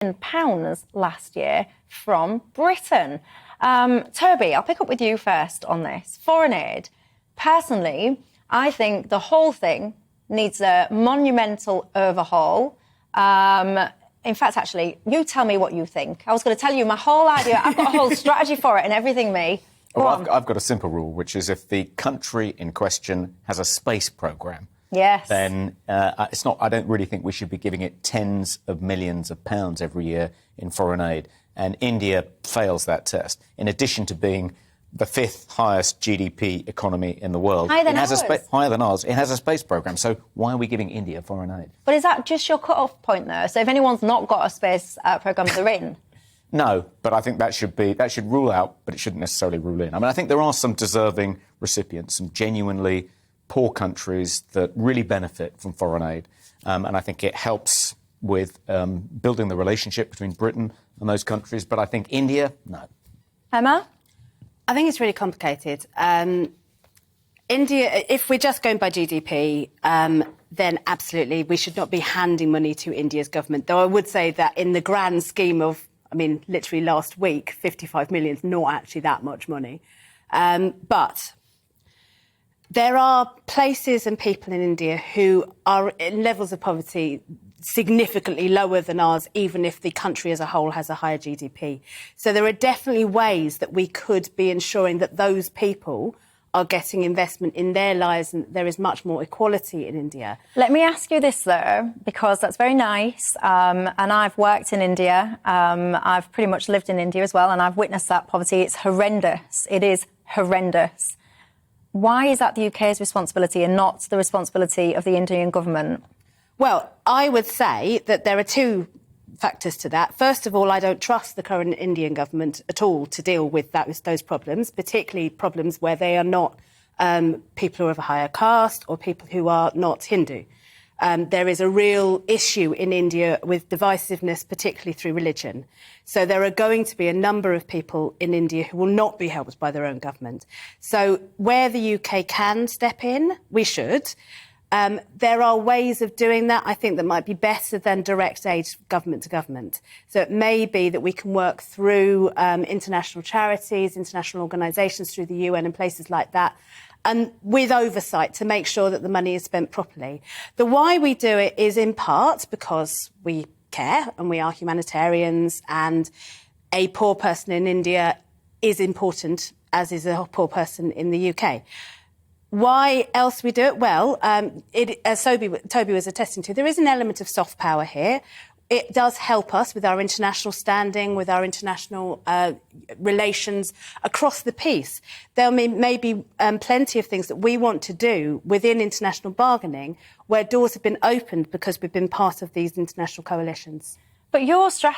£1 last year from Britain. Toby, I'll pick up with you first on this. Foreign aid. Personally, I think the whole thing needs a monumental overhaul. In fact, actually, you tell me what you think. I was going to tell you my whole idea. I've got a whole strategy for it and everything, me. Well, I've got a simple rule, which is if the country in question has a space programme, yes, then it's not. I don't really think we should be giving it tens of millions of pounds every year in foreign aid. And India fails that test. In addition to being the fifth highest GDP economy in the world, higher than ours. It has a space programme. So why are we giving India foreign aid? But is that just your cut-off point there? So if anyone's not got a space programme, they're in? No, but I think that should rule out, but it shouldn't necessarily rule in. I mean, I think there are some deserving recipients, some genuinely poor countries that really benefit from foreign aid. And I think it helps with building the relationship between Britain and those countries. But I think India, no. Emma? I think it's really complicated. India, if we're just going by GDP, then absolutely we should not be handing money to India's government. Though I would say that in the grand scheme of, I mean, literally last week, 55 million is not actually that much money. But there are places and people in India who are in levels of poverty significantly lower than ours, even if the country as a whole has a higher GDP. So there are definitely ways that we could be ensuring that those people are getting investment in their lives and there is much more equality in India. Let me ask you this, though, because that's very nice. And I've worked in India. I've pretty much lived in India as well, and I've witnessed that poverty. It's horrendous. It is horrendous. Why is that the UK's responsibility and not the responsibility of the Indian government? Well, I would say that there are two factors to that. First of all, I don't trust the current Indian government at all to deal with those problems, particularly problems where they are not people who are of a higher caste or people who are not Hindu. There is a real issue in India with divisiveness, particularly through religion. So there are going to be a number of people in India who will not be helped by their own government. So where the UK can step in, we should. There are ways of doing that, I think, that might be better than direct aid government to government. So it may be that we can work through international charities, international organisations, through the UN and places like that, and with oversight to make sure that the money is spent properly. The why we do it is in part because we care and we are humanitarians, and a poor person in India is important, as is a poor person in the UK. Why else we do it? Well, as Toby was attesting to, there is an element of soft power here. It does help us with our international standing, with our international relations across the piece. There may be plenty of things that we want to do within international bargaining where doors have been opened because we've been part of these international coalitions. But your strategy